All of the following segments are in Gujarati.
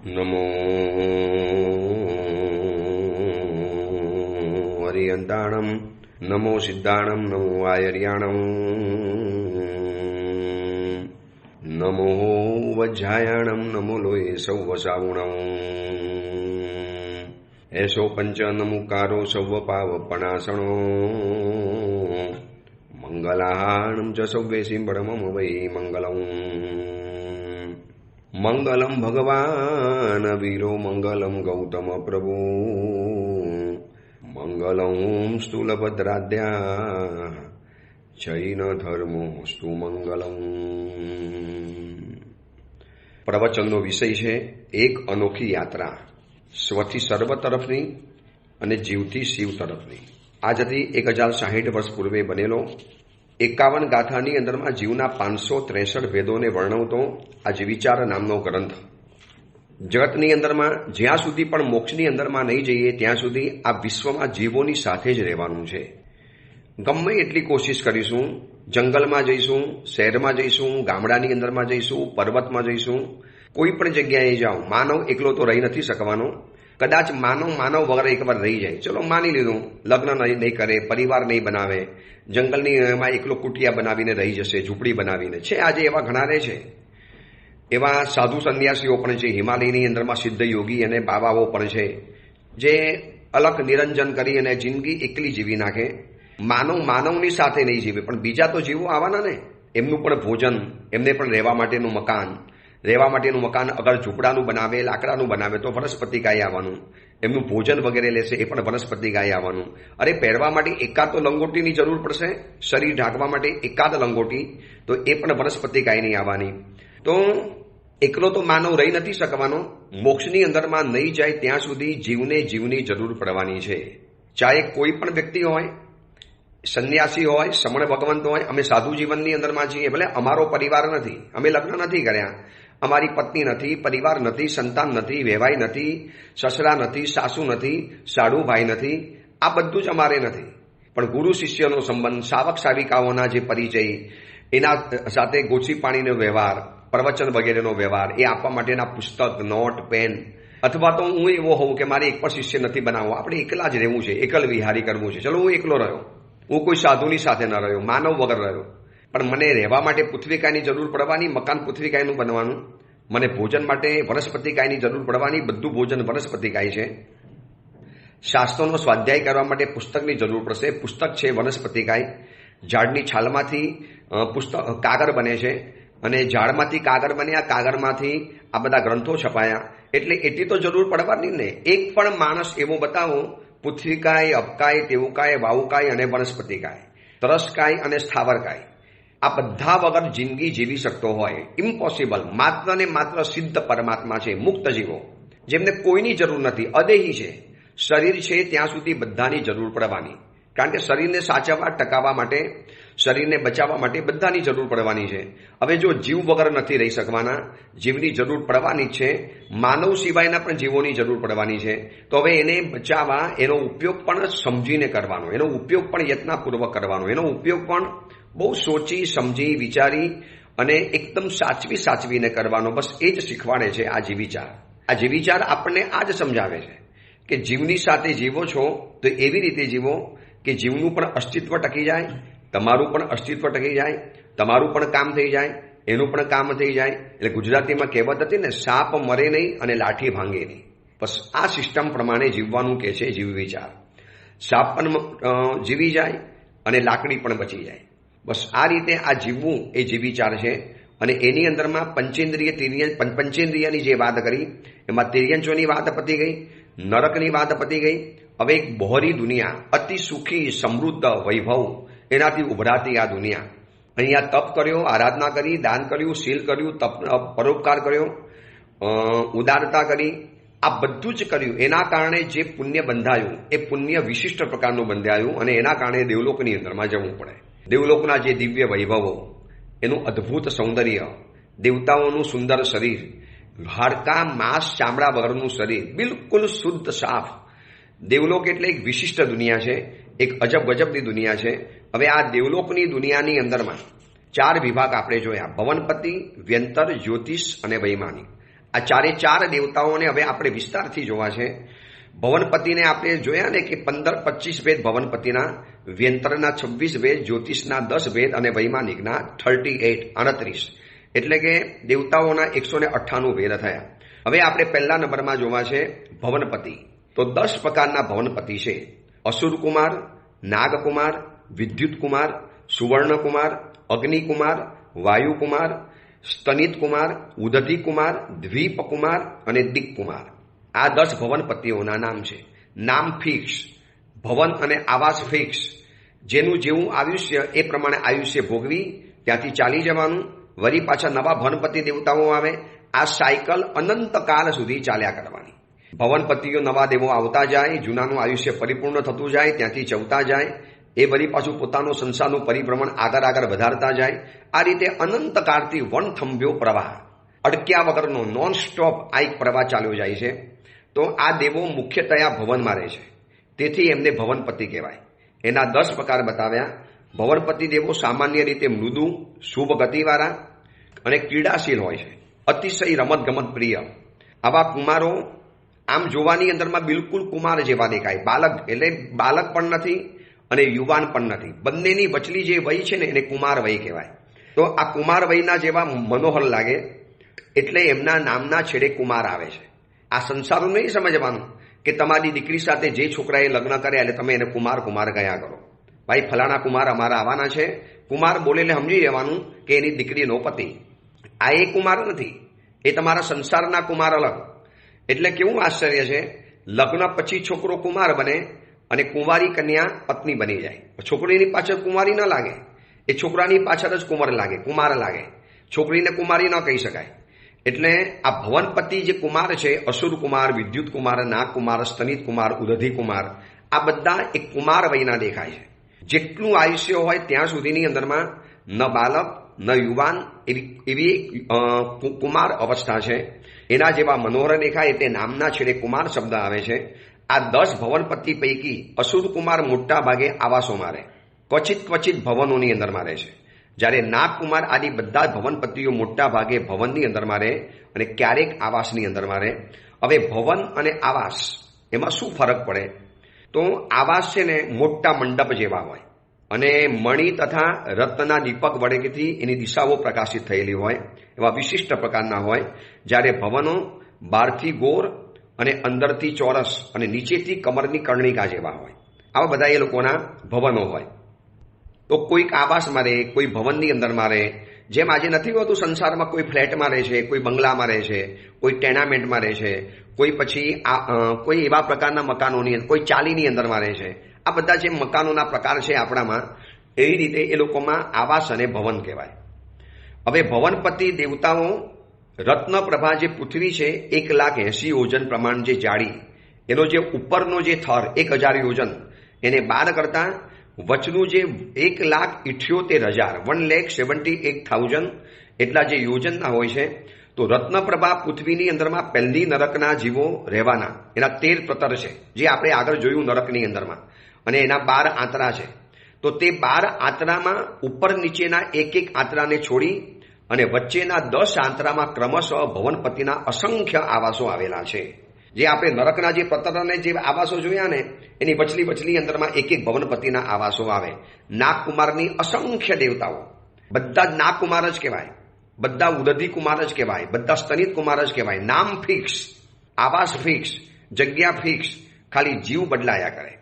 નમો હરિયંતાણમ, નમો સિદ્ધાણમ, નમો આયર્યાણમ, નમો વજ્જાયાણમ, નમો લોહે સૌવસાવુણમ, એસો પંચ નમુકારો સૌવ પાવપણાસણો, મંગલાહાણમ ચ સૌવે સિંબળમમ વૈ મંગલમ. મંગલમ ભગવાન વીરો, મંગલમ ગૌતમ પ્રભુ, મંગલમ સ્થૂલભદ્રાદ્યા, જૈન ધર્મોસ્તુ મંગલમ. પ્રવચનનો વિષય છે એક અનોખી યાત્રા, સ્વથી સર્વ તરફની અને જીવથી શિવ તરફની. આજથી 1060 વર્ષ પૂર્વે બનેલો 51 ગાથાની અંદરમાં જીવના 563 ભેદોને વર્ણવતો આ જીવિચાર નામનો ગ્રંથ. જગતની અંદરમાં જ્યાં સુધી પણ મોક્ષની અંદરમાં નહીં જઈએ ત્યાં સુધી આ વિશ્વમાં જીવોની સાથે જ રહેવાનું છે. ગમે એટલી કોશિશ કરીશું, જંગલમાં જઈશું, શહેરમાં જઈશું, ગામડાની અંદરમાં જઈશું, પર્વતમાં જઈશું, કોઈ પણ જગ્યાએ જાઓ, માનવ એકલો તો રહી નથી શકવાનો. કદાચ માનવ વગર એકવાર રહી જાય, ચલો માની લીધું, લગ્ન નહીં કરે, પરિવાર નહીં બનાવે, જંગલની એમાં એકલો કુટિયા બનાવીને રહી જશે, ઝૂંપડી બનાવીને. છે આજે એવા ઘણા રહે છે, એવા સાધુ સંન્યાસીઓ પણ છે, હિમાલયની અંદરમાં સિદ્ધ યોગી અને બાબાઓ પણ છે, જે અલગ નિરંજન કરી અને જિંદગી એકલી જીવી નાખે. માનવની સાથે નહીં જીવે, પણ બીજા તો જીવો આવવાના ને, એમનું પણ ભોજન, એમને પણ રહેવા માટેનું મકાન અગર ઝૂંપડાનું બનાવે, લાકડાનું બનાવે તો વનસ્પતિ ગાય આવવાનું, એમનું ભોજન વગેરે લેશે એ પણ વનસ્પતિ ગાય આવવાનું. અરે પહેરવા માટે એકાદ તો લંગોટીની જરૂર પડશે, શરીર ઢાંકવા માટે એકાદ લંગોટી, તો એ પણ વનસ્પતિ ગાયની આવવાની. તો એકલો તો માનવ રહી નથી શકવાનો. મોક્ષની અંદરમાં નહીં જાય ત્યાં સુધી જીવની જરૂર પડવાની છે. ચાહે કોઈ પણ વ્યક્તિ હોય, સંન્યાસી હોય, સમણ ભગવંત હોય. અમે સાધુ જીવનની અંદરમાં છીએ, ભલે અમારો પરિવાર નથી, અમે લગ્ન નથી કર્યા, અમારી પત્ની નથી, પરિવાર નથી, સંતાન નથી, વેવાઈ નથી, સસરા નથી, સાસુ નથી, સાડુભાઈ નથી, આ બધું જ અમારે નથી. પણ ગુરુ શિષ્યનો સંબંધ, સાવક સાવિકાઓના જે પરિચય, એના સાથે ગોચી પાણીનો વ્યવહાર, પ્રવચન વગેરેનો વ્યવહાર, એ આપવા માટેના પુસ્તક, નોટ, પેન, અથવા તો હું એવો હોઉં કે મારે એક પણ શિષ્ય નથી બનાવવો, આપણે એકલા જ રહેવું છે, એકલ વિહારી કરવું છે. ચલો હું એકલો રહ્યો, હું કોઈ સાધુની સાથે ન રહ્યો, માનવ વગર રહ્યો, પણ મને રહેવા માટે પૃથ્વીકાયની જરૂર પડવાની, મકાન પૃથ્વીકાયનું બનવાનું, મને ભોજન માટે વનસ્પતિ ગાયની જરૂર પડવાની, બધું ભોજન વનસ્પતિ ગાય છે. શાસ્ત્રોનો સ્વાધ્યાય કરવા માટે પુસ્તકની જરૂર પડશે, પુસ્તક છે વનસ્પતિ ગાય. ઝાડની છાલમાંથી કાગળ બને છે, અને ઝાડમાંથી કાગળ બન્યા, કાગળમાંથી આ બધા ગ્રંથો છપાયા, એટલે એટલી તો જરૂર પડવાની ને. એક પણ માણસ એવો બતાવો, પૃથ્વીકાય, અપકાય, તેવુકાય, વાવુકાય અને વનસ્પતિકાય, તરસકાય અને સ્થાવરકાય, આ બધા વગર જિંદગી જીવી શકતો હોય, ઇમ્પોસિબલ. માત્ર ને માત્ર સિદ્ધ પરમાત્મા છે, મુક્ત જીવો, જેમને કોઈની જરૂર નથી, અદેહી છે. શરીર છે ત્યાં સુધી બધાની જરૂર પડવાની, કારણ કે શરીરને સાચવવા, ટકાવવા માટે, શરીરને બચાવવા માટે બધાની જરૂર પડવાની છે. હવે જો જીવ વગર નથી રહી શકવાના, જીવની જરૂર પડવાની જ છે. માનવ સિવાયના પણ જીવોની જરૂર પડવાની છે. તો હવે એને બચાવવા, એનો ઉપયોગ પણ સમજીને કરવાનો, એનો ઉપયોગ પણ યત્નપૂર્વક કરવાનો, એનો ઉપયોગ પણ બહુ સોચી સમજી વિચારી અને એકદમ સાચવીને કરવાનો. બસ એ જ શીખવાડે છે આ જીવિચાર. આ જીવિચાર આપણને આ જ સમજાવે છે કે જીવની સાથે જીવો છો તો એવી રીતે જીવો કે જીવનું પણ અસ્તિત્વ ટકી જાય, તમારું પણ અસ્તિત્વ ટકી જાય, તમારું પણ કામ થઈ જાય, એનું પણ કામ થઈ જાય. એટલે ગુજરાતીમાં કહેવત હતી ને, સાપ મરે નહીં અને લાઠી ભાંગે નહીં. બસ આ સિસ્ટમ પ્રમાણે જીવવાનું કે છે જીવ વિચાર. સાપ પણ જીવી જાય અને લાકડી પણ બચી જાય. બસ આ રીતે આ જીવવું એ જીવિચાર છે. અને એની અંદરમાં પંચેન્દ્રિયની જે વાત કરી, એમાં તિર્યંચોની વાત પતી ગઈ, નરકની વાત પતી ગઈ. હવે એક બહોરી દુનિયા, અતિ સુખી, સમૃદ્ધ, વૈભવ, એનાથી ઉભરાતી આ દુનિયા. અહીંયા તપ કર્યો, આરાધના કરી, દાન કર્યું, શીલ કર્યું, પરોપકાર કર્યો, ઉદારતા કરી, આ બધું જ કર્યું. એના કારણે જે પુણ્ય બંધાયું એ પુણ્ય વિશિષ્ટ પ્રકારનું બંધાયું, અને એના કારણે દેવલોકની અંદરમાં જવું પડે. દેવલોકના જે દિવ્ય વૈભવો, એનું અદ્ભુત સૌંદર્ય, દેવતાઓનું સુંદર શરીર, હાડકા, માંસ, ચામડા વગરનું શરીર, બિલકુલ શુદ્ધ સાફ. દેવલોક એટલે એક વિશિષ્ટ દુનિયા છે, એક અજબ ગજબની દુનિયા છે. હવે આ દેવલોકની દુનિયાની અંદરમાં 4 વિભાગ આપણે જોયા: ભવનપતિ, વ્યંતર, જ્યોતિષ અને વૈમાનિક. આ ચારે ચાર દેવતાઓને હવે આપણે વિસ્તારથી જોવા છે. ભવનપતિને આપણે જોયા ને કે 15-25 ભેદ ભવનપતિના, વ્યંતરના 26 ભેદ, જ્યોતિષના 10 ભેદ અને વૈમાનિકના 38 એટલે કે દેવતાઓના 198 ભેદ થયા. હવે આપણે પહેલા નંબરમાં જોવા છે ભવનપતિ. તો 10 પ્રકારના ભવનપતિ છે. અસુરકુમાર, નાગકુમાર, વિદ્યુતકુમાર, સુવર્ણકુમાર, અગ્નિકુમાર, વાયુકુમાર, સ્તનિતકુમાર, ઉદધિકુમાર, દ્વીપકુમાર અને દિક્કુમાર. આ 10 ભવનપતિઓના નામ છે. નામ ફિક્સ, ભવન અને આવાસ ફિક્સ. જેનું જેવું આયુષ્ય એ પ્રમાણે આયુષ્ય ભોગવી ત્યાંથી ચાલી જવાનું. વળી પાછા નવા ભવનપતિ દેવતાઓ આવે. આ સાયકલ અનંતકાળ સુધી ચાલ્યા કરવાની. ભવનપતિઓ નવા દેવો આવતા જાય, જૂનાનું આયુષ્ય પરિપૂર્ણ થતું જાય, ત્યાંથી ચવતા જાય. એ વળી પાછું પોતાનું સંસારનું પરિભ્રમણ આગળ વધારતા જાય. આ રીતે અનંતકાળથી વનથંભ્યો પ્રવાહ, અડક્યા વગરનો નોન સ્ટોપ આ એક પ્રવાહ ચાલ્યો જાય છે. તો આ દેવો મુખ્યતયા ભવનમાં રહે છે, તેથી એમને ભવનપતિ કહેવાય. એના 10 પ્રકાર બતાવ્યા. ભવનપતિ દેવો સામાન્ય રીતે મૃદુ, શુભ ગતિવાળા અને ક્રીડાશીલ હોય છે, અતિશય રમતગમત પ્રિય. આવા કુમારો આમ જોવાની અંદરમાં બિલકુલ કુમાર જેવા દેખાય. બાલક એટલે બાલક પણ નથી અને યુવાન પણ નથી, બંનેની વચલી જે વય છે ને એને કુમાર વય કહેવાય. તો આ કુમાર વયના જેવા મનોહર લાગે એટલે એમના નામના છેડે કુમાર આવે છે. આ સંસારનું નહીં સમજવાનું કે તમારી દીકરી સાથે જે છોકરાએ લગ્ન કર્યા એટલે તમે એને કુમાર કયા કરો. ભાઈ ફલાણા કુમાર અમારા આવવાના છે, કુમાર બોલે એટલે સમજી લેવાનું કે એની દીકરીનો પતિ. આ એ કુમાર નથી, એ તમારા સંસારના કુમાર અલગ. એટલે કેવું આશ્ચર્ય છે, લગ્ન પછી છોકરો કુમાર બને અને કુંવારી કન્યા પત્ની બની જાય. છોકરીની પાછળ કુંવારી ન લાગે, એ છોકરાની પાછળ જ કુમાર લાગે. છોકરીને કુમારી ન કહી શકાય. એટલે આ ભવનપતિ જે કુમાર છે, અસુર કુમાર, વિદ્યુત કુમાર, નાગ કુમાર, સ્તનિત કુમાર, ઉદધિ કુમાર, આ બધા એક કુમાર વયના દેખાય છે. જેટલું આયુષ્ય હોય ત્યાં સુધીની અંદરમાં ન બાલક ન યુવાન એવી કુમાર અવસ્થા છે. એના જેવા મનોહર દેખાય એટલે નામના છેડે કુમાર શબ્દ આવે છે. આ 10 ભવનપતિ પૈકી અસુર કુમાર મોટા ભાગે આવાસોમાં રહે, ક્વચિત ભવનોની અંદરમાં રહે છે. જ્યારે નાગકુમાર આદિ બધા ભવનપતિઓ મોટા ભાગે ભવનની અંદરમાં રહે અને ક્યારેક આવાસની અંદરમાં રહે. હવે ભવન અને આવાસ એમાં શું ફરક પડે? તો આવાસ છે ને મોટા મંડપ જેવા હોય અને મણિ તથા રત્નના દીપક વડેથી એની દિશાઓ પ્રકાશિત થયેલી હોય, એવા વિશિષ્ટ પ્રકારના હોય. જ્યારે ભવનો બહારથી ગોળ અને અંદરથી ચોરસ અને નીચેથી કમરની કર્ણિકા જેવા હોય. આવા બધા એ લોકોના ભવનો હોય. તો કોઈક આવાસમાં રહે, કોઈ ભવનની અંદરમાં રહે. જેમ આજે નથી હોતું સંસારમાં, કોઈ ફ્લેટમાં રહે છે, કોઈ બંગલામાં રહે છે, કોઈ ટેનામેન્ટમાં રહે છે, કોઈ પછી કોઈ એવા પ્રકારના મકાનોની, કોઈ ચાલીની અંદરમાં રહે છે. આ બધા જે મકાનોના પ્રકાર છે આપણામાં, એવી રીતે એ લોકોમાં આવાસ અને ભવન કહેવાય. હવે ભવનપતિ દેવતાઓ રત્નપ્રભા જે પૃથ્વી છે 1,80,000 યોજન પ્રમાણ જે જાડી, એનો જે ઉપરનો જે થર 1,000 યોજન, એને બાર કરતા વચનું જે 1,78,000 1,78,000 એટલા જે યોજનના હોય છે. તો રત્નપ્રભા પૃથ્વીની અંદરમાં પહેલી નરકના જીવો રહેવાના એના 13 પ્રતર છે, જે આપણે આગળ જોયું નરકની અંદરમાં, અને એના 12 આંતરા છે. તો તે 12 આંતરામાં ઉપર નીચેના એક આંતરાને છોડી અને વચ્ચેના 10 આંતરામાં ક્રમશઃ ભવનપતિના અસંખ્ય આવાસો આવેલા છે. જે આપણે નરકના જે પ્રતરને જે આવાસો જોયા ને, એની વચલી અંદરમાં એક ભવનપતિના આવાસો આવે. નાગકુમારની અસંખ્ય દેવતાઓ, બધા જ નાગકુમાર જ કહેવાય, બધા ઉદધિ કુમાર જ કહેવાય, બધા સ્તનિત કુમાર જ કહેવાય. નામ ફિક્સ, આવાસ ફિક્સ, જગ્યા ફિક્સ, ખાલી જીવ બદલાયા કરે.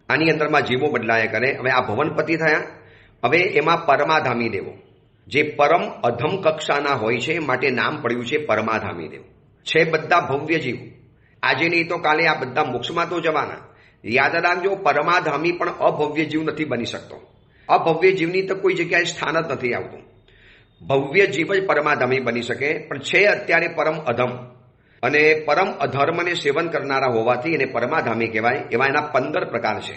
આની અંદરમાં જીવો બદલાયા કરે. હવે આ ભવનપતિ થયા. હવે એમાં પરમાધામી દેવો જે પરમ અધમ કક્ષાના હોય છે, માટે નામ પડ્યું છે પરમાધામી દેવ. છે બધા ભવ્ય જીવ, આજે નહીં તો કાલે આ બધા મોક્ષમાં તો જવાના. યાદ રાખજો, પરમાધામી પણ અભવ્ય જીવ નથી બની શકતો. અભવ્ય જીવની તો કોઈ જગ્યાએ સ્થાન જ નથી આવતું. ભવ્ય જીવ જ પરમાધામી બની શકે. પણ છે અત્યારે પરમ અધમ અને પરમ અધર્મને સેવન કરનારા હોવાથી એને પરમાધામી કહેવાય. એવા એના 15 પ્રકાર છે.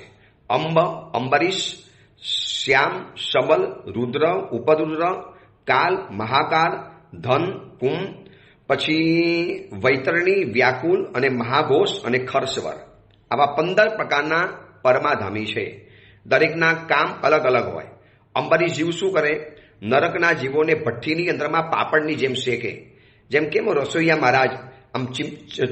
અંબ, અંબરીશ, શ્યામ, શબલ, રુદ્ર, ઉપરુદ્ર, કાલ, મહાકાલ, ધન, કુમ, પછી વૈતરણી, વ્યાકુલ અને મહાઘોષ અને ખરસ્વર. આવા 15 પ્રકારના પરમાધામી છે. દરેકના કામ અલગ અલગ હોય. અંબરીશ જીવ શું કરે? નરકના જીવોને ભઠ્ઠીની અંદરમાં પાપડની જેમ શેકે. જેમ કેમ રસોઈયા મહારાજ આમ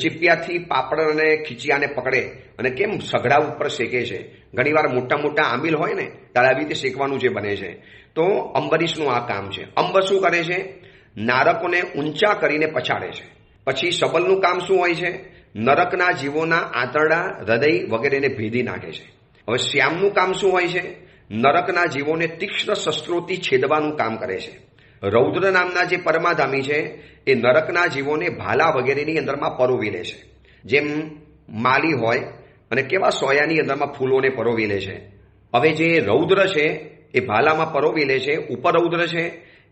ચીપિયાથી પાપડ અને ખીચિયાને પકડે અને કેમ સઘળા ઉપર શેકે છે, ઘણીવાર મોટા મોટા આંબીલ હોય ને ત્યારે આવી રીતે શેકવાનું જે બને છે. તો અંબરીશનું આ કામ છે. અંબ શું કરે છે? નારકોને ઊંચા કરીને પછાડે છે. પછી સબલનું કામ શું હોય છે? નરકના જીવોના આંતરડા, હૃદય વગેરેને ભેદી નાખે છે. હવે શ્યામનું કામ શું હોય છે? નરકના જીવોને તીક્ષ્ણ શસ્ત્રોથી છેદવાનું કામ કરે છે. રૌદ્ર નામના જે પરમાધામી છે એ નરકના જીવોને ભાલા વગેરેની અંદરમાં પરોવી લે છે. જેમ માલી હોય અને કેવા સોયાની અંદરમાં ફૂલોને પરોવી લે છે. હવે જે રૌદ્ર છે એ ભાલામાં પરોવી લે છે. ઉપરૌદ્ર છે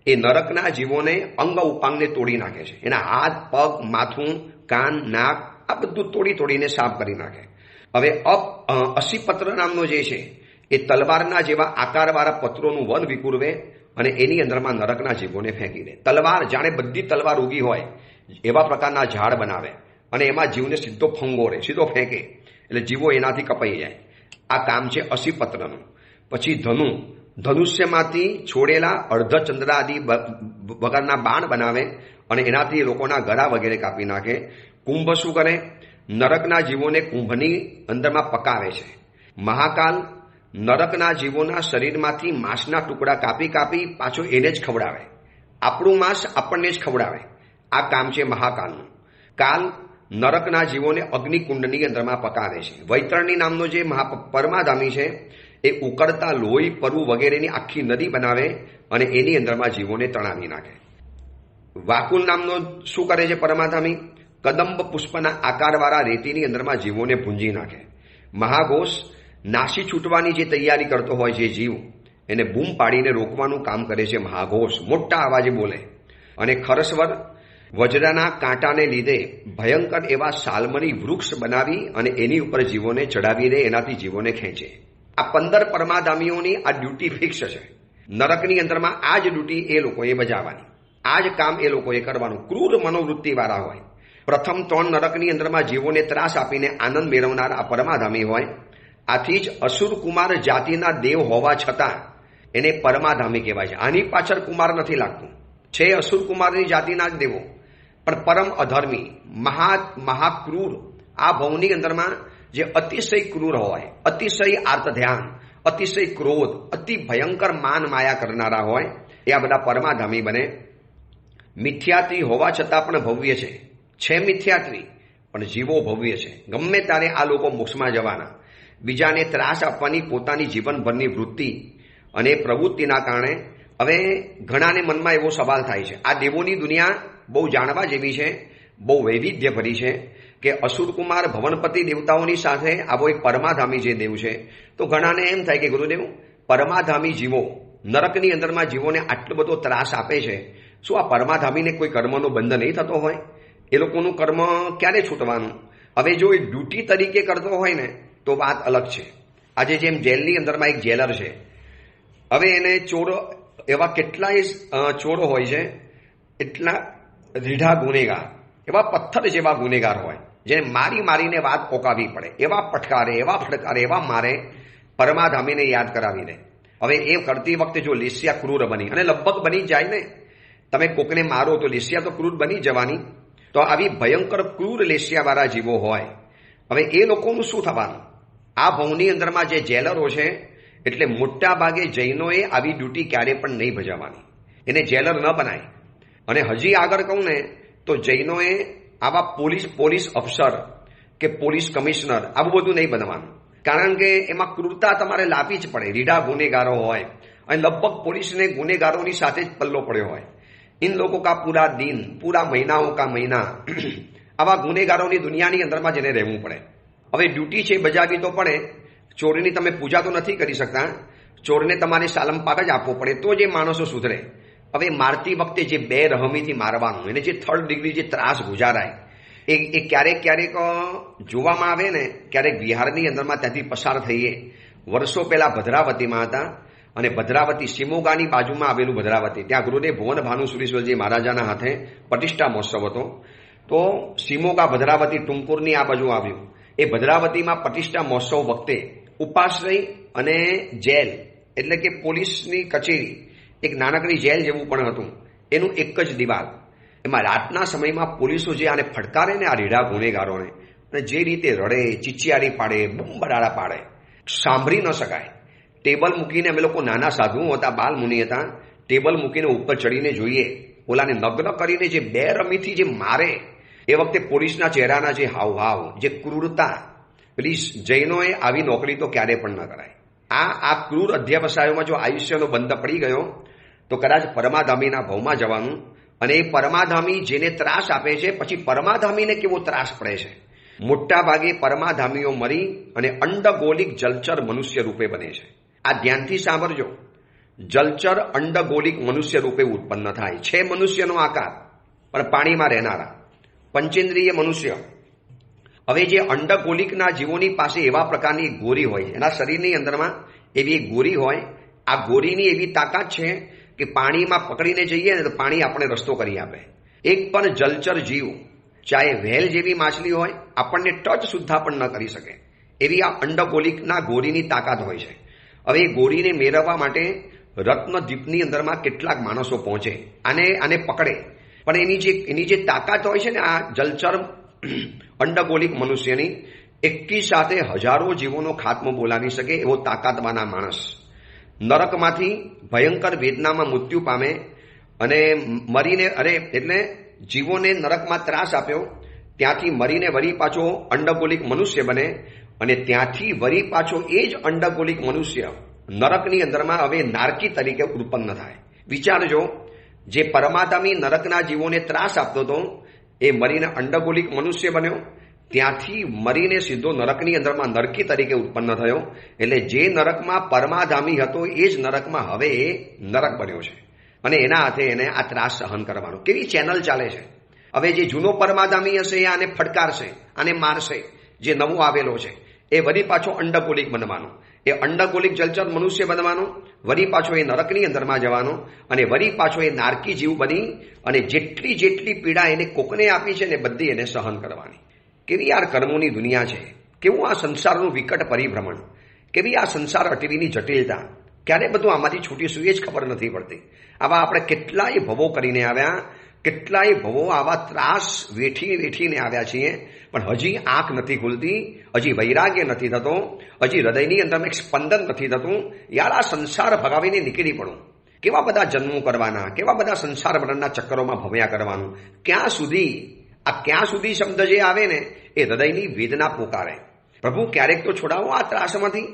એ નરકના જીવોને અંગ ઉપાંગને તોડી નાખે છે. એના હાથ, પગ, માથું, કાન, નાક આ બધું તોડીને સાફ કરી નાખે. હવે અસીપત્ર નામનો જે છે એ તલવારના જેવા આકારવાળા પત્રોનું વન વિકુરવે અને એની અંદરમાં નરકના જીવોને ફેંકી દે. તલવાર જાણે બધી તલવાર ઉગી હોય એવા પ્રકારના ઝાડ બનાવે અને એમાં જીવને સીધો ફંગોરે, સીધો ફેંકે એટલે જીવો એનાથી કપાઈ જાય. આ કામ છે અસીપત્રનું. પછી ધનુષ્યમાંથી છોડેલા અર્ધચંદ્ર આદિ વગરના બાણ બનાવે અને એનાથી લોકોના ગળા વગેરે કાપી નાખે. કુંભ શું કરે? નરકના જીવોને કુંભની અંદરમાં પકાવે છે. મહાકાલ નરકના જીવોના શરીરમાંથી માંસના ટુકડા કાપી પાછો એને જ ખવડાવે. આપણું માંસ આપણને જ ખવડાવે. આ કામ છે મહાકાલનું. કાલ નરકના જીવોને અગ્નિકુંડની અંદરમાં પકાવે છે. વૈતરણી નામનો જે પરમાધામી છે એ ઉકળતા લોહી, પરુ વગેરેની આખી નદી બનાવે અને એની અંદરમાં જીવોને તણાવી નાખે. વાકુલ નામનો શું કરે છે પરમાધામી? કદંબ પુષ્પના આકારવાળા રેતીની અંદરમાં જીવોને ભૂંજી નાખે. મહાઘોષ નાસી છૂટવાની જે તૈયારી કરતો હોય જે જીવ એને બૂમ પાડીને રોકવાનું કામ કરે છે. મહાઘોષ મોટા અવાજે બોલે. અને ખરસ્વર વજ્રના કાંટાને લીધે ભયંકર એવા સાલમની વૃક્ષ બનાવી અને એની ઉપર જીવોને ચડાવી દે, એનાથી જીવોને ખેંચે. આ 15 પરમાધામીઓની આ ડ્યુટી ફિક્સ છે. નરકની અંદરમાં આ જ ડ્યુટી એ લોકોએ બજાવવાની, આ જ કામ એ લોકોએ કરવાનું. ક્રૂર મનોવૃત્તિવાળા હોય. પ્રથમ 3 નરકની અંદરમાં જીવોને ત્રાસ આપીને આનંદ મેળવનાર આ પરમાધામી હોય. આથી જ અસુર કુમાર જાતિના દેવ હોવા છતાં એને પરમાધામી કહેવાય છે. આની પાછળ કુમાર નથી લાગતું. છે અસુર કુમારની જાતિના જ દેવો પણ પરમ અધર્મી, મહાક્રૂર. આ ભવની અંદરમાં જે અતિશય ક્રૂર હોય, અતિશય આર્ત ધ્યાન, અતિશય ક્રોધ, અતિ ભયંકર માન માયા કરનારા હોય એ આ બધા પરમાધામી બને. મિથ્યાત્વી હોવા છતાં પણ ભવ્ય છે મિથ્યાત્વી પણ જીવો ભવ્ય છે. ગમે ત્યારે આ લોકો મોક્ષમાં જવાના. બીજાને ત્રાસ આપવાની પોતાની જીવનભરની વૃત્તિ અને પ્રવૃત્તિના કારણે હવે ઘણાને મનમાં એવો સવાલ થાય છે, આ દેવોની દુનિયા બહુ જાણવા જેવી છે, બહુ વૈવિધ્યભરી છે કે અસુરકુમાર ભવનપતિ દેવતાઓની સાથે આવો એક પરમાધામી જે દેવ છે. તો ઘણાને એમ થાય કે ગુરુદેવ, પરમાધામી જીવો નરકની અંદરમાં જીવોને આટલો બધો ત્રાસ આપે છે, શું આ પરમાધામીને કોઈ કર્મનો બંધ નહીં થતો હોય? એ લોકોનું કર્મ ક્યારે છૂટવાનું? હવે જો એ ડ્યુટી તરીકે કરતો હોય ને તો વાત અલગ છે. આજે જેમ જેલની અંદરમાં એક જેલર છે, હવે એને ચોર, એવા કેટલાય ચોરો હોય છે, એટલા રીઢા ગુનેગાર, એવા પથ્થર જેવા ગુનેગાર હોય જેને મારીને વાત પોકાવી પડે, એવા ફટકારે, એવા મારે, પરમાધામીને યાદ કરાવી દે. હવે એ કરતી વખતે જો લેસ્યા ક્રૂર બની, અને લગભગ બની જાય ને, તમે કોકને મારો તો લેસ્યા તો ક્રૂર બની જવાની. તો આવી ભયંકર ક્રૂર લેસ્યાવાળા જીવો હોય. હવે એ લોકોનું શું થવાનું? આ ભવની અંદરમાં જે જેલરો છે, એટલે મોટા ભાગે જૈનોએ આવી ડ્યુટી ક્યારે પણ નહીં ભજવવાની, એને જેલર ન બનાય. અને હજી આગળ કહું ને તો જૈનોએ આવા પોલીસ અફસર કે પોલીસ કમિશનર આવું બધું નહીં બનવાનું, કારણ કે એમાં ક્રૂરતા તમારે લાવવી જ પડે. રીઢા ગુનેગારો હોય અને લગભગ પોલીસને ગુનેગારોની સાથે જ પલ્લો પડ્યો હોય. इन लोगों का पूरा दिन, पूरा महीनाओं का महीना આવા ગુનેગારોની દુનિયાની અંદરમાં જઈને રહેવું પડે. હવે ડ્યુટી છે બજાવવી તો પડે. ચોરની તમે પૂજા તો નથી કરી શકતા, ચોરને તમારે સાલમ પાક જ આપવો પડે તો જે માણસો સુધરે. હવે મારતી વખતે જે બેરહમીથી મારવાનું, એને જે 3rd ડિગ્રી જે ત્રાસ ગુજારાય એ ક્યારેક જોવામાં આવે ને. ક્યારેક બિહારની અંદરમાં ત્યાંથી પસાર થઈએ, વર્ષો પહેલા ભદ્રાવતીમાં હતા, અને ભદ્રાવતી શિમોગાની બાજુમાં આવેલું ભદ્રાવતી, ત્યાં ગુરુદેવ ભુવન ભાનુ સુરેશ્વરજી મહારાજાના હાથે પ્રતિષ્ઠા મહોત્સવ હતો. તો શિમોગા ભદ્રાવતી ટુમકુરની આ બાજુ આવ્યું. એ ભદ્રાવતીમાં પ્રતિષ્ઠા મહોત્સવ વખતે ઉપાશ્રય અને જેલ, એટલે કે પોલીસની કચેરી, એક નાનકડી જેલ જેવું પણ હતું, એનું એક જ દિવાલ, એમાં રાતના સમયમાં પોલીસો જે આને ફટકારે ને આ રીઢા ગુનેગારોને, અને જે રીતે રડે, ચીચિયારી પાડે, બૂમબડાડા પાડે, સાંભળી ન શકાય. ટેબલ મૂકીને અમે લોકો નાના સાધુઓ હતા, બાલ મુનિ હતા, ટેબલ મૂકીને ઉપર ચડીને જોઈએ, ઓલાને નગ્ન કરીને જે બેરમીથી જે મારે, એ વખતે પોલીસના ચહેરાના જે હાવભાવ, જે ક્રૂરતા, પેલી જૈનોએ આવી નોકરી તો ક્યારે પણ ન કરાય. આ ક્રૂર અધ્યાવસાયોમાં જો આયુષ્યનો બંધ પડી ગયો તો કદાચ પરમાધામીના ભવમાં જવાનું, અને એ પરમાધામી જેને ત્રાસ આપે છે, પછી પરમાધામીને કેવો ત્રાસ પડે છે. મોટા ભાગે પરમાધામીઓ મરી અને અંડગોલિક જલચર મનુષ્ય રૂપે બને છે. આ ધ્યાનથી સાંભળજો. જલચર અંડગોલિક મનુષ્ય રૂપે ઉત્પન્ન થાય છે. મનુષ્યનો આકાર પણ પાણીમાં રહેનારા પંચેન્દ્રિય મનુષ્ય. હવે જે અંડગોલિકના જીવોની પાસે એવા પ્રકારની ગોરી હોય, એના શરીરની અંદરમાં એવી એક ગોરી હોય. આ ગોરીની એવી તાકાત છે કે પાણીમાં પકડીને જઈએ ને તો પાણી આપણે રસ્તો કરી આપે. એક પણ જલચર જીવ, ચાહે વ્હેલ જેવી માછલી હોય, આપણને ટચ સુદ્ધા પણ ન કરી શકે એવી આ અંડગોલિકના ગોરીની તાકાત હોય છે. હવે એ ગોરીને મેળવવા માટે રત્નદ્વીપની અંદરમાં કેટલાક માણસો પહોંચે, આને પકડે, પણ એની જે તાકાત હોય છે ને, આ જલચર અંડગોલિક મનુષ્યની એકી સાથે હજારો જીવોનો ખાત્મો બોલાવી શકે એવો તાકાતવાના માણસ નરકમાંથી ભયંકર વેદનામાં મૃત્યુ પામે અને મરીને, એટલે જીવોને નરકમાં ત્રાસ આપ્યો, ત્યાંથી મરીને વળી પાછો અંડગોલિક મનુષ્ય બને, અને ત્યાંથી વળી પાછો એ જ અંડગોલિક મનુષ્ય નરકની અંદરમાં હવે નારકી તરીકે ઉત્પન્ન થાય. વિચારજો, જે પરમાધામી નરકના જીવોને ત્રાસ આપતો હતો એ મરીને અંડગોલિક મનુષ્ય બન્યો, ત્યાંથી મરીને સીધો નરકની અંદરમાં નરકી તરીકે ઉત્પન્ન થયો. એટલે જે નરકમાં પરમાધામી હતો એ જ નરકમાં હવે એ નરક બન્યો છે, અને એના હાથે એને આ ત્રાસ સહન કરવાનો. કેવી ચેનલ ચાલે છે. હવે જે જૂનો પરમાધામી હશે એ આને ફટકારશે, આને મારશે. જે નવો આવેલો છે એ વળી પાછો અંડગોલિક બનવાનો, એ અંડગોલિક જલચર મનુષ્ય બનવાનો, વળી પાછો એ નરકની અંદરમાં જવાનો, અને વળી પાછો એ નારકી જીવ બની અને જેટલી પીડા એને કોકને આપી છે ને બધી એને સહન કરવાની. કેવી આ કર્મોની દુનિયા છે, કેવું આ સંસારનું વિકટ પરિભ્રમણ, કેવી આ સંસાર અટવીની જટિલતા. ક્યારે બધું આમાંથી છૂટીશું એ જ ખબર નથી પડતી. આવા આપણે કેટલાય ભવો કરીને આવ્યા, કેટલાય ભવો આવા ત્રાસ વેઠીને આવ્યા છીએ, પણ હજી આંખ નથી ખુલતી, હજી વૈરાગ્ય નથી થતો, હજી હૃદયની અંદર એક સ્પંદન નથી થતું. યાર, આ સંસાર ભગાવીને નીકળી પડું. કેવા બધા જન્મો કરવાના, કેવા બધા સંસાર વર્ણના ચક્કરોમાં ભવ્યા કરવાનું. ક્યાં સુધી શબ્દ જે આવે ને એ હૃદયની વેદના પોકારે. પ્રભુ, ક્યારેક તો છોડાવો આ ત્રાસમાંથી.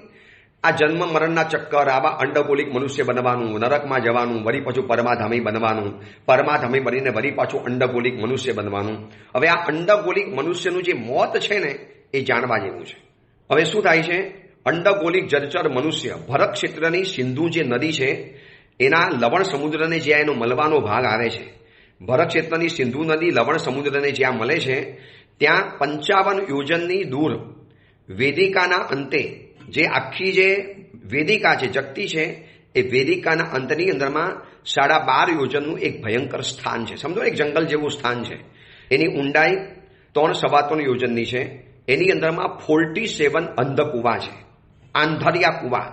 આ જન્મ મરણના ચક્કર, આવા અંડગોલિક મનુષ્ય બનવાનું, નરકમાં જવાનું, વળી પાછું પરમાધામી બનવાનું, પરમાધામી બનીને વળી પાછું અંડગોલિક મનુષ્ય બનવાનું. હવે આ અંડગોલિક મનુષ્યનું જે મોત છે ને એ જાણવા જેવું છે. હવે શું થાય છે? અંડગોલિક જલચર મનુષ્ય ભરત ક્ષેત્રની સિંધુ જે નદી છે એના લવણ સમુદ્રને જ્યાં એનો મળવાનો ભાગ આવે છે, ભરત ક્ષેત્રની સિંધુ નદી લવણ સમુદ્રને જ્યાં મળે છે ત્યાં 55 યોજનની દૂર વેદિકાના અંતે, જે આખી જે વેદિકા છે, જગતી છે, એ વેદિકાના અંતની અંદરમાં 12.5 યોજનનું એક ભયંકર સ્થાન છે. સમજો, એક જંગલ જેવું સ્થાન છે. એની ઊંડાઈ 3-3.25 યોજનની છે. એની અંદરમાં 47 અંધકુવા છે, આંધળિયા કુવા.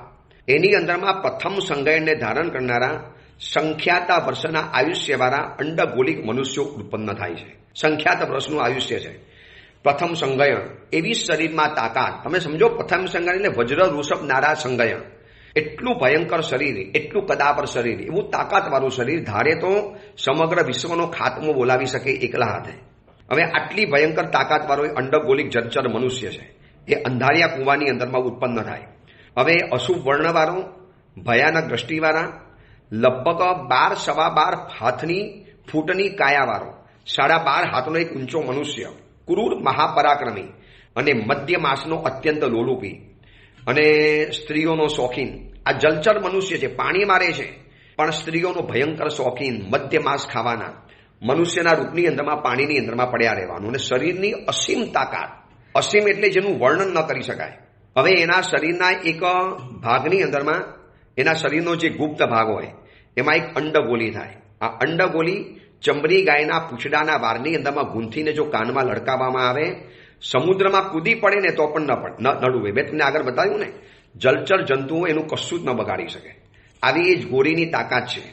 એની અંદરમાં પ્રથમ સંગયનને ધારણ કરનારા સંખ્યાત વર્ષના આયુષ્યવાળા અંડગોલિક મનુષ્યો ઉત્પન્ન થાય છે. સંખ્યાત વર્ષનું આયુષ્ય છે. પ્રથમ સંગયન, એવી શરીરમાં તાકાત. તમે સમજો, પ્રથમ સંગયન એટલે વજ્ર વૃષભ નારા સંગયન. એટલું ભયંકર શરીર, એટલું કદાપર શરીર, એવું તાકાતવાળું શરીર, ધારે તો સમગ્ર વિશ્વનો ખાત્મો બોલાવી શકે એકલા હાથે. હવે આટલી ભયંકર તાકાતવાળો અંડગોલિક જલચર મનુષ્ય છે, એ અંધારિયા કુવાની અંદરમાં ઉત્પન્ન થાય. હવે અશુભ વર્ણવાળો, ભયાનક દ્રષ્ટિવાળા, લગભગ 12-12.5 ફૂટની કાયાવાળો, 12.5 હાથનો એક ઊંચો મનુષ્ય, ક્રૂર મહાપરાક્રમી અને મધ્ય માસનો અત્યંત લોલુપી અને સ્ત્રીઓનો શોખીન. આ જલચર મનુષ્ય છે, પાણી મારે છે, પણ સ્ત્રીઓનો ભયંકર શોખીન, મધ્ય માંસ ખાવાના, મનુષ્યના રૂપની અંદરમાં પાણીની અંદરમાં પડ્યા રહેવાનું, અને શરીરની અસીમ તાકાત. અસીમ એટલે જેનું વર્ણન ન કરી શકાય. હવે એના શરીરના એક ભાગની અંદરમાં, એના શરીરનો જે ગુપ્ત ભાગ હોય એમાં એક અંડગોલી થાય. આ અંડગોલી ચમડી ગાયના પૂંછડાના વારની અંદરમાં ગૂંથીને જો કાનમાં લટકાવવામાં આવે, સમુદ્રમાં કૂદી પડે ને તો પણ ન નડું. મેં તમને આગળ બતાવ્યું ને, જલચર જંતુઓ એનું કશું જ ન બગાડી શકે. આવી એ જ ગોરીની તાકાત છે.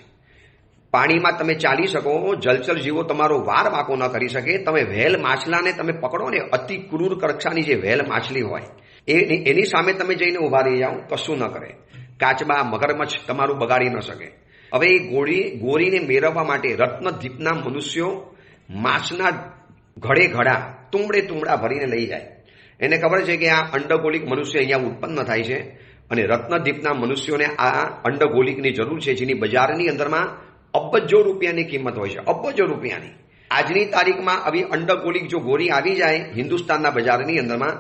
પાણીમાં તમે ચાલી શકો, જલચર જીવો તમારો વાર વાંકો ન કરી શકે. તમે વ્હેલ માછલાને તમે પકડો ને, અતિ ક્રૂર કક્ષાની જે વ્હેલ માછલી હોય એની સામે તમે જઈને ઉભા રહી જાઓ, કશું ન કરે. કાચબા, મગરમચ્છ તમારું બગાડી ન શકે. હવે એ ગોરીને મેળવવા માટે રત્નદ્વીપના મનુષ્યો માછના ઘડે ઘડા, તુંબડે તુંબડા ભરીને લઈ જાય. એને ખબર છે કે આ અંડગોલિક મનુષ્ય અહીંયા ઉત્પન્ન થાય છે અને રત્નદ્વીપના મનુષ્યોને આ અંડગોલિકની જરૂર છે, જેની બજારની અંદરમાં અબજો રૂપિયાની કિંમત હોય છે, અબજો રૂપિયાની. આજની તારીખમાં આવી અંડગોલિક જો ગોરી આવી જાય હિન્દુસ્તાનના બજારની અંદરમાં,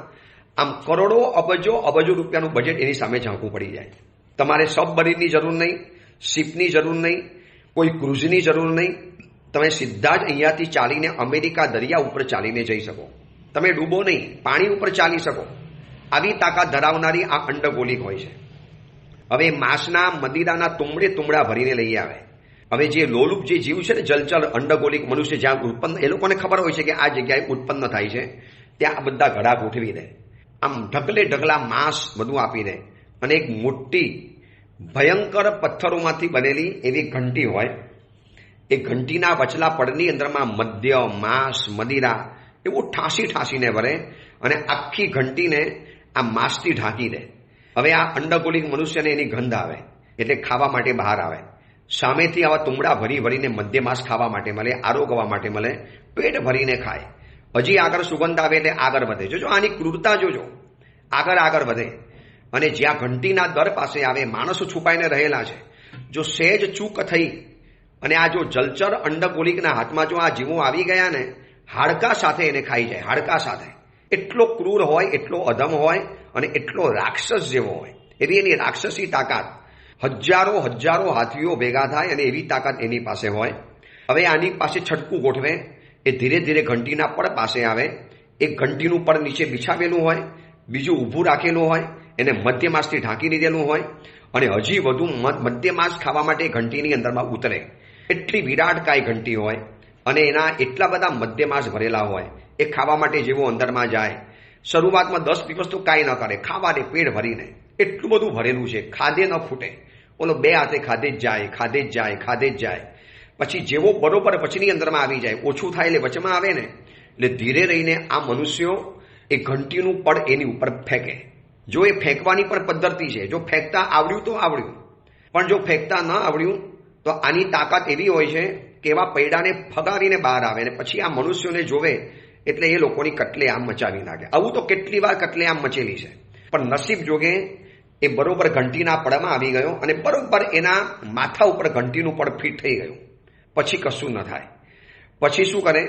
આમ કરોડો અબજો રૂપિયાનું બજેટ એની સામે ઝાંકવું પડી જાય. તમારે સબમરીનની જરૂર નહીં, શિપની જરૂર નહીં, કોઈ ક્રુઝની જરૂર નહીં. તમે સીધા જ અહીંયાથી ચાલીને અમેરિકા દરિયા ઉપર ચાલીને જઈ શકો. તમે ડૂબો નહીં, પાણી ઉપર ચાલી શકો. આવી તાકાત ધરાવનારી આ અંડગોલિક હોય છે. હવે માંસના મદિરાના તુંબડે તુંબડા ભરીને લઈ આવે. હવે જે લોલુપ જે જીવ છે ને, જલચર અંડગોલિક મનુષ્ય જ્યાં ઉત્પન્ન, એ લોકોને ખબર હોય છે કે આ જગ્યાએ ઉત્પન્ન થાય છે, ત્યાં બધા ઘડા ગોઠવી દે. આમ ઢગલે ઢગલા માંસ બધું આપી દે. અને એક મોટી ભયંકર પથ્થરોમાંથી બનેલી એવી ઘંટી હોય. એ ઘંટીના વચલા પડની અંદરમાં મદ્ય, માંસ, મદિરા એવું ઠાંસીને ભરે અને આખી ઘંટીને આ માંસથી ઢાંકી દે. હવે આ અંડગોલિક મનુષ્યને એની ગંધ આવે એટલે ખાવા માટે બહાર આવે. સામેથી આવા તુંબડા ભરીને મધ્ય માંસ ખાવા માટે મળે, આરોગવા માટે મળે, પેટ ભરીને ખાય. હજી આગળ સુગંધ આવે એટલે આગળ વધે. જોજો આની ક્રૂરતા, જોજો આગળ વધે. અને જ્યાં ઘંટીના દર પાસે આવે માણસો છુપાઈને રહેલા છે. જો સહેજ ચૂક થઈ અને આ જો જલચર અંડગોલિકના હાથમાં જો આ જીવો આવી ગયા ને, હાડકા સાથે એને ખાઈ જાય, હાડકા સાથે. એટલો ક્રૂર હોય, એટલો અધમ હોય અને એટલો રાક્ષસ જેવો હોય. એવી એની રાક્ષસી તાકાત. હજારો હાથીઓ ભેગા થાય અને એવી તાકાત એની પાસે હોય. હવે આની પાસે છટકું ગોઠવે. એ ધીરે ધીરે ઘંટીના પડ પાસે આવે. એક ઘંટીનું પડ નીચે બિછાવેલું હોય, બીજું ઊભું રાખેલું હોય, એને મધ્ય માંસથી ઢાંકી દીધેલું હોય અને હજી વધુ મધ્ય માંસ ખાવા માટે ઘંટીની અંદરમાં ઉતરે. એટલી વિરાટકાય ઘંટી હોય અને એના એટલા બધા મધ્ય માંસ ભરેલા હોય. એ ખાવા માટે જેવો અંદરમાં જાય, શરૂઆતમાં 10 દિવસ તો કાંઈ ન કરે, ખાવાને પેટ ભરીને. એટલું બધું ભરેલું છે, ખાધે ન ખૂટે. બોલો, 2 હાથે ખાધે જ જાય. પછી જેવો બરોબર વચની અંદરમાં આવી જાય, ઓછું થાય એટલે વચમાં આવે ને, એટલે ધીરે રહીને આ મનુષ્યો એ ઘંટીનું પડ એની ઉપર ફેંકે. જો એ ફેંકવાની પણ પદ્ધતિ છે. જો ફેંકતા આવડ્યું તો આવડ્યું, પણ જો ફેંકતા ન આવડ્યું તો આની તાકાત એવી હોય છે કે એવા પૈડાને ફગાવીને બહાર આવે ને પછી આ મનુષ્યોને જોવે એટલે એ લોકોની કટલેઆમ મચાવી નાખે. આવું તો કેટલી વાર કટલેઆમ મચેલી છે. પણ નસીબ જોગે એ બરોબર ઘંટીના પડમાં આવી ગયો અને બરોબર એના માથા ઉપર ઘંટીનું પડ ફિટ થઈ ગયું. પછી કશું ન થાય. પછી શું કરે,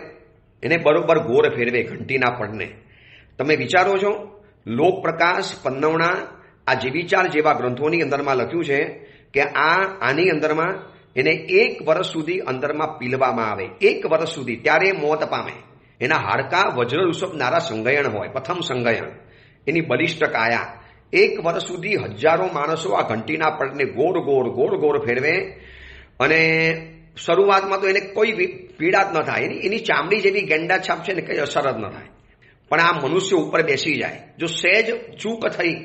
એને બરોબર ગોળ ફેરવે ઘંટીના પડને. તમે વિચારો છો, લોકપ્રકાશ, પન્નવણા, આ જીવિચાર જેવા ગ્રંથોની અંદરમાં લખ્યું છે કે આની અંદરમાં એને 1 વર્ષ સુધી અંદરમાં પીલવામાં આવે. 1 વર્ષ સુધી, ત્યારે મોત પામે. એના હાડકા વજ્ર ઋષભનારા સંગયણ હોય, પ્રથમ સંગયણ. એની બલિષ્ઠ કાયા. 1 વર્ષ સુધી હજારો માણસો આ ઘંટીના પડને ગોળ ફેરવે અને શરૂઆતમાં તો એને કોઈ પીડા જ ન થાય. એની ચામડી જેવી ગેંડા છાપ છે ને, કંઈ અસર જ ન થાય. પણ આ મનુષ્ય ઉપર બેસી જાય. જો સહેજ ચૂક થઈ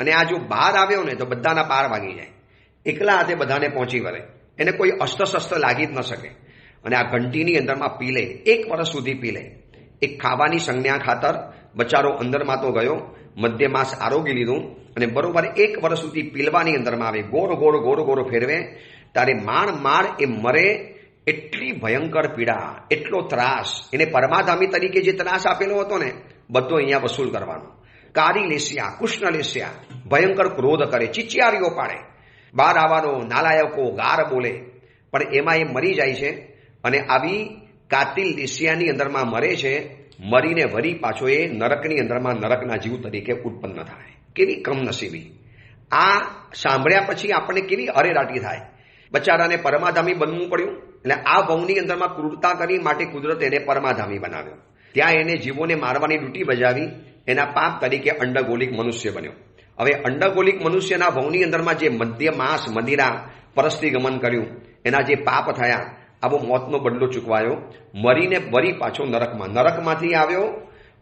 અને આ જો બહાર આવ્યો ને તો બધાના પાર વાગી જાય. એકલા હાથે બધાને પહોંચી વળે. એને કોઈ અસ્ત્ર લાગી જ ન શકે. અને આ ઘંટીની અંદરમાં પીલે, 1 વર્ષ સુધી પીલે. એક ખાવાની સંજ્ઞા ખાતર બચારો અંદરમાં તો ગયો, મધ્ય માંસ આરોગી લીધું અને બરોબર 1 વર્ષ સુધી પીલવાની અંદરમાં આવે. ગોળ ફેરવે ત્યારે માણ એ મરે. એટલી ભયંકર પીડા, એટલો ત્રાસ. એને પરમાધામી તરીકે જે ત્રાસ આપેલો હતો ને, બધો અહીંયા વસૂલ કરવાનો. કારી લેસ્યા, કૃષ્ણ લેસ્યા, ભયંકર ક્રોધ કરે, ચિચિયારીઓ પાડે. બહાર આવવાનો, નાલાયકો, ગાર બોલે. પણ એમાં એ મરી જાય છે અને આવી કાતિલ લેસ્યાની અંદરમાં મરે છે. મરીને વરી પાછો એ નરકની અંદરમાં નરકના જીવ તરીકે ઉત્પન્ન થાય. કેવી કમનસીબી! આ સાંભળ્યા પછી આપણને કેવી અરેરાટી થાય. બચારાને પરમાધામી બનવું પડ્યું. એટલે આ ભવની અંદરમાં ક્રૂરતા કરી માટે કુદરતે એને પરમાધામી બનાવ્યો. ત્યાં એને જીવોને મારવાની ડ્યુટી બજાવી. એના પાપ તરીકે અંડગોલિક મનુષ્ય બન્યો. હવે અંડગોલિક મનુષ્યના ભવની અંદરમાં જે મધ્ય માંસ, મદિરા, પરસ્તી ગમન કર્યું, એના જે પાપ થયા, આવો મોતનો બદલો ચૂકવાયો. મરીને વરી પાછો નરકમાંથી આવ્યો,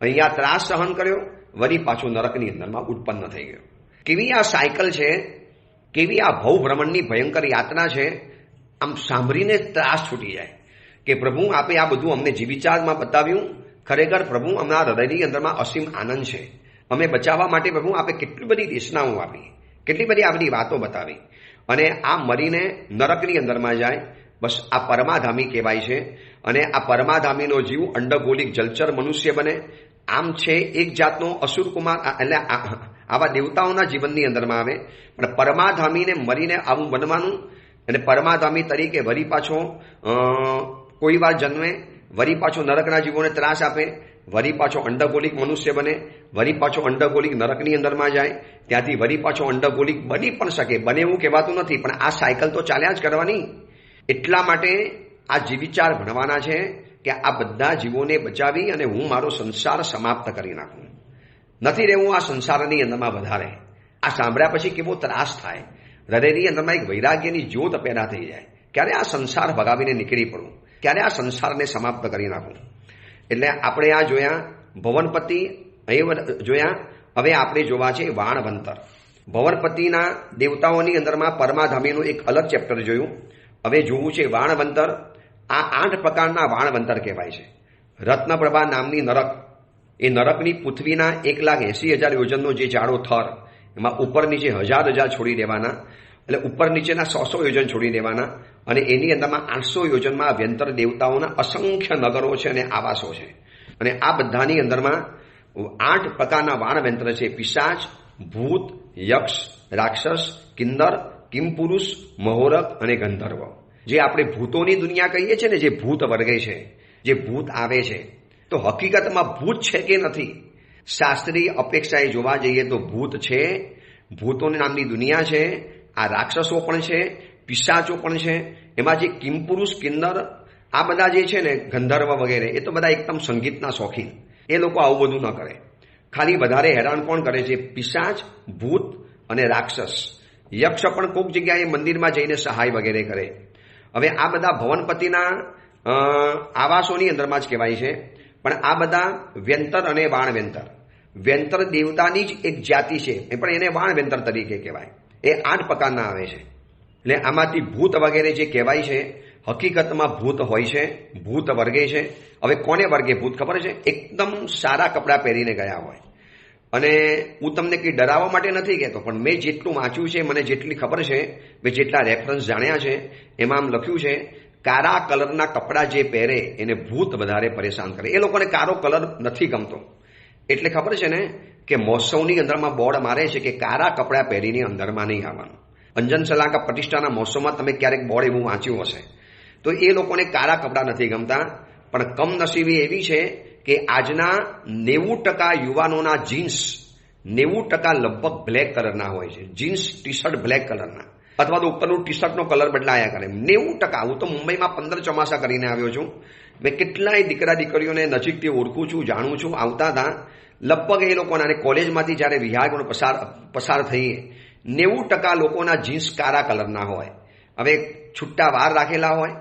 અહીંયા ત્રાસ સહન કર્યો, વરી પાછો નરકની અંદરમાં ઉત્પન્ન થઈ ગયો. કેવી આ સાયકલ છે, કેવી આ ભવભ્રમણની ભયંકર યાત્રા છે. આમ સાંભળીને ત્રાસ છૂટી જાય કે પ્રભુ આપે આ બધું અમને જીવિચારમાં બતાવ્યું. ખરેખર પ્રભુ અમના હૃદયની અંદરમાં અસીમ આનંદ છે. અમે બચાવવા માટે પ્રભુ આપે કેટલી બધી દેશનાઓ આપી, કેટલી બધી આ બધી વાતો બતાવી, અને આ મરીને નરકની અંદરમાં જાય. બસ આ પરમાધામી કહેવાય છે. અને આ પરમાધામીનો જીવ અંડગોલિક જલચર મનુષ્ય બને. આમ છે એક જાતનો અસુર કુમાર, એટલે આવા દેવતાઓના જીવનની અંદરમાં આવે. પણ પરમાધામીને મરીને આવું બનવાનું, અને પરમાધામી તરીકે વરી પાછો કોઈ વાર જન્મે, વરી પાછો નરકના જીવોને ત્રાસ આપે, વરી પાછો અંડગોલિક મનુષ્ય બને, વરી પાછો અંડગોલિક નરકની અંદરમાં જાય, ત્યાંથી વરી પાછો અંડગોલિક બની પણ શકે. બને એવું કહેવાતું નથી, પણ આ સાયકલ તો ચાલ્યા જ કરવાની. એટલા માટે આ જીવિચાર ભણવાના છે કે આ બધા જીવોને બચાવી અને હું મારો સંસાર સમાપ્ત કરી નાખું. નથી રહેવું આ સંસારની અંદરમાં વધારે. આ સાંભળ્યા પછી કેવો ત્રાસ થાય, હૃદયની અંદરમાં એક વૈરાગ્યની જ્યોત પેદા થઈ જાય. ક્યારે આ સંસાર ભગાવીને નીકળી પડું, ક્યારે આ સંસારને સમાપ્ત કરી નાખું. એટલે આપણે આ જોયા ભવનપતિ, અહીં જોયા. હવે આપણે જોવા છે વાણવંતર. ભવનપતિના દેવતાઓની અંદરમાં પરમાધામીનું એક અલગ ચેપ્ટર જોયું. હવે જોવું છે વાણવંતર. આ 8 પ્રકારના વાણવંતર કહેવાય છે. રત્નપ્રભા નામની નરક, એ નરકની પૃથ્વીના 1,80,000 યોજનનો જે જાડો થર, એમાં ઉપર નીચે 1000 છોડી દેવાના, એટલે ઉપર નીચેના 100 યોજન છોડી દેવાના. અને એની અંદરમાં 800 યોજનમાં વ્યંતર દેવતાઓના અસંખ્ય નગરો છે અને આવાસો છે. અને આ બધાની અંદરમાં 8 પ્રકારના વાણવંત્ર છે: પિશાચ, ભૂત, યક્ષ, રાક્ષસ, કિન્નર, કિમપુરુષ, મહોરક અને ગંધર્વ. જે આપણે ભૂતોની દુનિયા કહીએ છીએ ને, જે ભૂત વર્ગે છે, જે ભૂત આવે છે, તો હકીકતમાં ભૂત છે કે નથી? શાસ્ત્રીય અપેક્ષાએ જોવા જઈએ તો ભૂત છે. ભૂતોની નામની દુનિયા છે. આ રાક્ષસો પણ છે, પિશાચો પણ છે. એમાં જે કિમપુરુષ, કિન્નર, આ બધા જે છે ને, ગંધર્વ વગેરે, એ તો બધા એકદમ સંગીતના શોખીન. એ લોકો આવું બધું ન કરે. ખાલી વધારે હેરાન કોણ કરે છે? પિશાચ, ભૂત અને રાક્ષસ. યક્ષ પણ કોઈક જગ્યાએ મંદિરમાં જઈને સહાય વગેરે કરે. હવે આ બધા ભવનપતિના આવાસોની અંદરમાં જ કહેવાય છે. પણ આ બધા વ્યંતર અને વાણવ્યંતર, વ્યંતર દેવતાની જ એક જાતિ છે, એ પણ એને વાણવ્યંતર તરીકે કહેવાય. એ 8 પ્રકારના આવે છે. એટલે આમાંથી ભૂત વગેરે જે કહેવાય છે, હકીકતમાં ભૂત હોય છે, ભૂત વર્ગે છે. હવે કોને વર્ગે ભૂત ખબર છે? એકદમ સારા કપડાં પહેરીને ગયા હોય. અને હું તમને કંઈ ડરાવવા માટે નથી કહેતો, પણ મેં જેટલું વાંચ્યું છે, મને જેટલી ખબર છે, મેં જેટલા રેફરન્સ જાણ્યા છે, એમાં આમ લખ્યું છે, કાળા કલરના કપડાં જે પહેરે એને ભૂત વધારે પરેશાન કરે. એ લોકોને કાળો કલર નથી ગમતો. એટલે ખબર છે ને કે મહોત્સવની અંદરમાં બોર્ડ મારે છે કે કાળા કપડાં પહેરીને અંદરમાં નહીં આવવાનું. અંજન સલાકા પ્રતિષ્ઠાના મહોત્સવમાં તમે ક્યારેક બોર્ડ એવું વાંચ્યું હશે. તો એ લોકોને કાળા કપડાં નથી ગમતા. પણ કમનસીબી એવી છે કે આજના 90% યુવાનોના જીન્સ 90% લગભગ બ્લેક કલરના હોય છે. જીન્સ, ટી શર્ટ બ્લેક કલરના, અથવા તો ઉપરનું ટી શર્ટનો કલર બદલાયા કરે. 90%. હું તો મુંબઈમાં 15 ચોમાસા કરીને આવ્યો છું. મેં કેટલાય દીકરા દીકરીઓને નજીકથી ઓળખું છું, જાણું છું. આવતા હતા લગભગ એ લોકોના, અને કોલેજમાંથી જ્યારે વિહારમાં પસાર થઈએ, 90% લોકોના જીન્સ કાળા કલરના હોય. હવે છૂટા વાર રાખેલા હોય,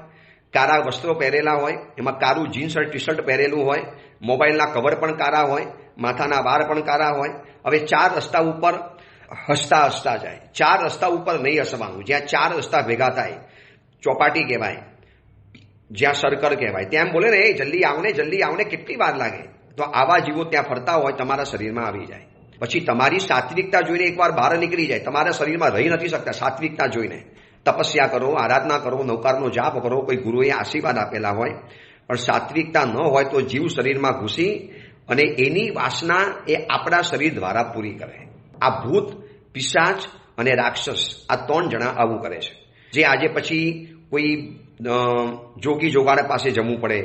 કાળા વસ્ત્રો પહેરેલા હોય, એમાં કાળું જીન્સ અને ટી શર્ટ પહેરેલું હોય, મોબાઈલના કવર પણ કાળા હોય, માથાના વાળ પણ કાળા હોય. હવે 4 રસ્તા ઉપર હસતા જાય. 4 રસ્તા ઉપર નહીં હસવાનું. જ્યાં 4 રસ્તા ભેગા થાય, ચોપાટી કહેવાય, જ્યાં સર્કલ કહેવાય, ત્યાં બોલે ને, એ જલ્દી આવને, કેટલી વાર લાગે? તો આવા જીવો ત્યાં ફરતા હોય, તમારા શરીરમાં આવી જાય. પછી તમારી સાત્વિકતા જોઈને એકવાર બહાર નીકળી જાય. તમારા શરીરમાં રહી નથી શકતા સાત્વિકતા જોઈને. તપસ્યા કરો, આરાધના કરો, નવકારનો જાપ કરો, કોઈ ગુરુએ આશીર્વાદ આપેલા હોય, પણ સાત્વિકતા ન હોય તો જીવ શરીરમાં ઘૂસી અને એની વાસના એ આપણા શરીર દ્વારા પૂરી કરે. આ ભૂત, પિશાચ અને રાક્ષસ, આ 3 જણા આવું કરે છે. જે આજે પછી કોઈ જોગી જોગાડ પાસે જમવું પડે,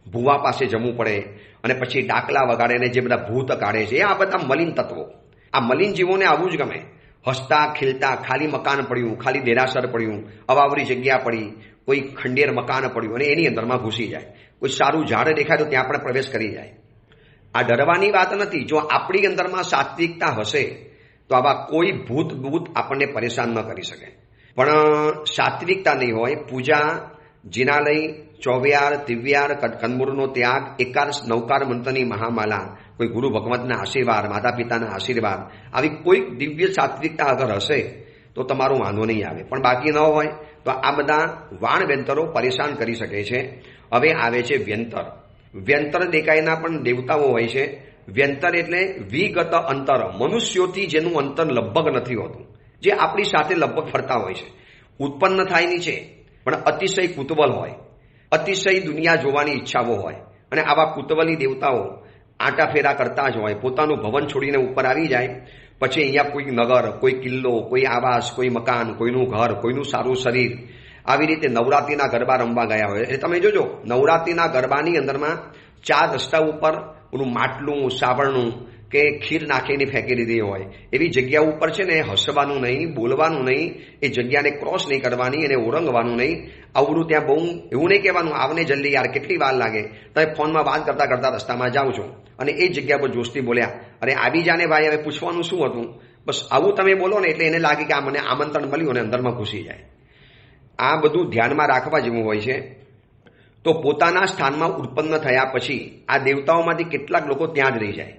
ભુવા પાસે જમવું પડે, અને પછી ડાકલા વગાડે જે બધા ભૂત કાઢે છે, આ બધા મલિન તત્વો. આ મલિન જીવોને આવું જ ગમે. હસતા ખીલતા, ખાલી મકાન પડ્યું, ખાલી દેરાસર પડ્યું, અવાવરી જગ્યા પડી, કોઈ ખંડેર મકાન પડ્યું, અને એની અંદરમાં ઘૂસી જાય. કોઈ સારું ઝાડ દેખાય તો ત્યાં પણ પ્રવેશ કરી જાય. આ ડરવાની વાત નથી. જો આપણી અંદરમાં સાત્વિકતા હશે તો આવા કોઈ ભૂત આપણને પરેશાન ન કરી શકે. પણ સાત્વિકતા નહીં હોય, પૂજા, જિનાલય, ચોવ્યાર, દિવ્યાર, કંદમૂળનો ત્યાગ, એકાર નવકાર મંત્રની મહામાલા, કોઈ ગુરુ ભગવંતના આશીર્વાદ, માતા પિતાના આશીર્વાદ, આવી કોઈ દિવ્ય સાત્વિકતા અગર હશે તો તમારો વાંધો નહીં આવે. પણ બાકી ન હોય, તો આ બધા વાણ વ્યંતરો પરેશાન કરી શકે છે. હવે આવે છે વ્યંતર. વ્યંતર દેખાયના પણ દેવતાઓ હોય છે. વ્યંતર એટલે વિગત અંતર, મનુષ્યોથી જેનું અંતર લગભગ નથી હોતું, જે આપણી સાથે લગભગ ફરતા હોય છે. ઉત્પન્ન થાય ની છે, પણ અતિશય કુતૂહલ હોય, અતિશય દુનિયા જોવાની ઈચ્છાઓ હોય, અને આવા કુતૂહલી દેવતાઓ આંટા ફેરા કરતા જ હોય. પોતાનું ભવન છોડીને ઉપર આવી જાય, પછી અહીંયા કોઈ નગર, કોઈ કિલ્લો, કોઈ આવાસ, કોઈ મકાન, કોઈનું ઘર, કોઈનું સારું શરીર, આવી રીતે નવરાત્રિના ગરબા રમવા ગયા હોય. એટલે તમે જોજો, નવરાત્રિના ગરબાની અંદરમાં 4 રસ્તા ઉપર ઓલું માટલું, સાવરણું કે ખીર નાખીને ફેંકી દીધી હોય. એવી જગ્યા ઉપર છે ને હસવાનું નહીં, બોલવાનું નહીં, એ જગ્યાને ક્રોસ નહીં કરવાની, એને ઓળંગવાનું નહીં. આવડું ત્યાં બહુ એવું નહીં કહેવાનું, આવને જલ્દી યાર, કેટલી વાર લાગે, તમે ફોનમાં વાત કરતા કરતા રસ્તામાં જાઓ છો અને એ જગ્યા પર જોશથી બોલ્યા, અરે આવી જાને ભાઈ, હવે પૂછવાનું શું હતું, બસ આવું તમે બોલો ને એટલે એને લાગે કે આ મને આમંત્રણ મળ્યું અને અંદરમાં ઘૂસી જાય. આ બધું ધ્યાનમાં રાખવા જેવું હોય છે. તો પોતાના સ્થાનમાં ઉત્પન્ન થયા પછી આ દેવતાઓમાંથી કેટલાક લોકો ત્યાં જ રહી જાય,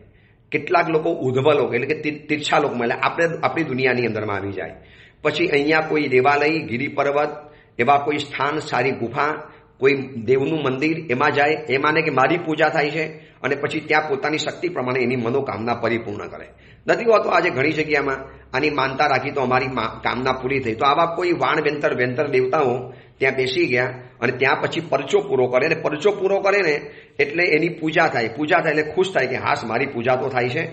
કેટલાક લોકો ઉધ્વલોક એટલે કે તીર્છા લોકમાં, એટલે આપણી દુનિયાની અંદરમાં આવી જાય. પછી અહીંયા કોઈ દેવાલય, ગિરી પર્વત, એવા કોઈ સ્થાન, સારી ગુફા, કોઈ દેવનું મંદિર, એમાં જાય, એ માને કે મારી પૂજા થાય છે, અને પછી ત્યાં પોતાની શક્તિ પ્રમાણે એની મનોકામના પરિપૂર્ણ કરે. નથી હોતો આજે ઘણી જગ્યામાં આની માનતા રાખી તો અમારી કામના પૂરી થઈ. તો આવા કોઈ વાણ વ્યંતર દેવતાઓ ત્યાં બેસી ગયા અને ત્યાં પછી પરચો પૂરો કરે, અને પરચો પૂરો કરે ને એટલે એની પૂજા થાય. પૂજા થાય એટલે ખુશ થાય કે હાસ મારી પૂજા તો થાય છે.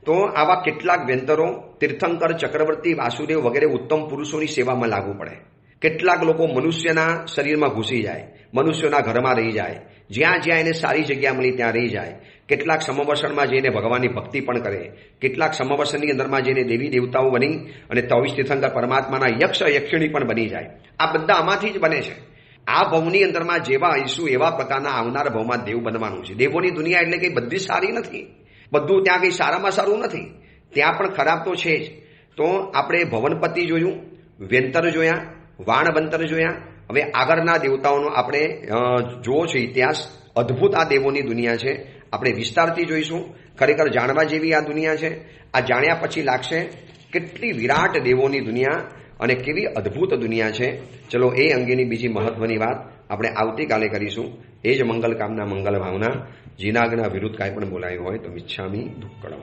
તો આવા કેટલાક વ્યંતરો તીર્થંકર, ચક્રવર્તી, વાસુદેવ વગેરે ઉત્તમ પુરુષોની સેવામાં લાગુ પડે. કેટલાક લોકો મનુષ્યના શરીરમાં ઘૂસી જાય, મનુષ્યોના ઘરમાં રહી જાય, જ્યાં જ્યાં એને સારી જગ્યા મળી ત્યાં રહી જાય. કેટલાક સમવસરમાં જઈને ભગવાનની ભક્તિ પણ કરે, કેટલાક સમવસરની અંદરમાં જઈને દેવી દેવતાઓ બની અને 23 તીર્થંકર પરમાત્માના યક્ષ યક્ષિણી પણ બની જાય. આ બધા આમાંથી જ બને છે. આ ભવની અંદરમાં જેવા આવીશું એવા પ્રકારના આવનાર ભવમાં દેવ બનવાનું છે. દેવોની દુનિયા એટલે કંઈ બધી સારી નથી, બધું ત્યાં કંઈ સારામાં સારું નથી, ત્યાં પણ ખરાબ તો છે જ. તો આપણે ભવનપતિ જોયું, વ્યંતર જોયા, વાણવંતર જોયા. હવે આગળના દેવતાઓનો આપણે જોવો છે ઇતિહાસ. અદ્ભુત આ દેવોની દુનિયા છે. આપણે વિસ્તારથી જોઈશું. ખરેખર જાણવા જેવી આ દુનિયા છે. આ જાણ્યા પછી લાગશે કેટલી વિરાટ દેવોની દુનિયા અને કેવી અદ્ભુત દુનિયા છે. ચલો એ અંગેની બીજી મહત્વની વાત આપણે આવતીકાલે કરીશું. એ જ મંગલ કામના, મંગલ ભાવના. જીનાગના વિરુદ્ધ કાંઈ પણ બોલાયું હોય તો મિચ્છામી દુક્કડમ.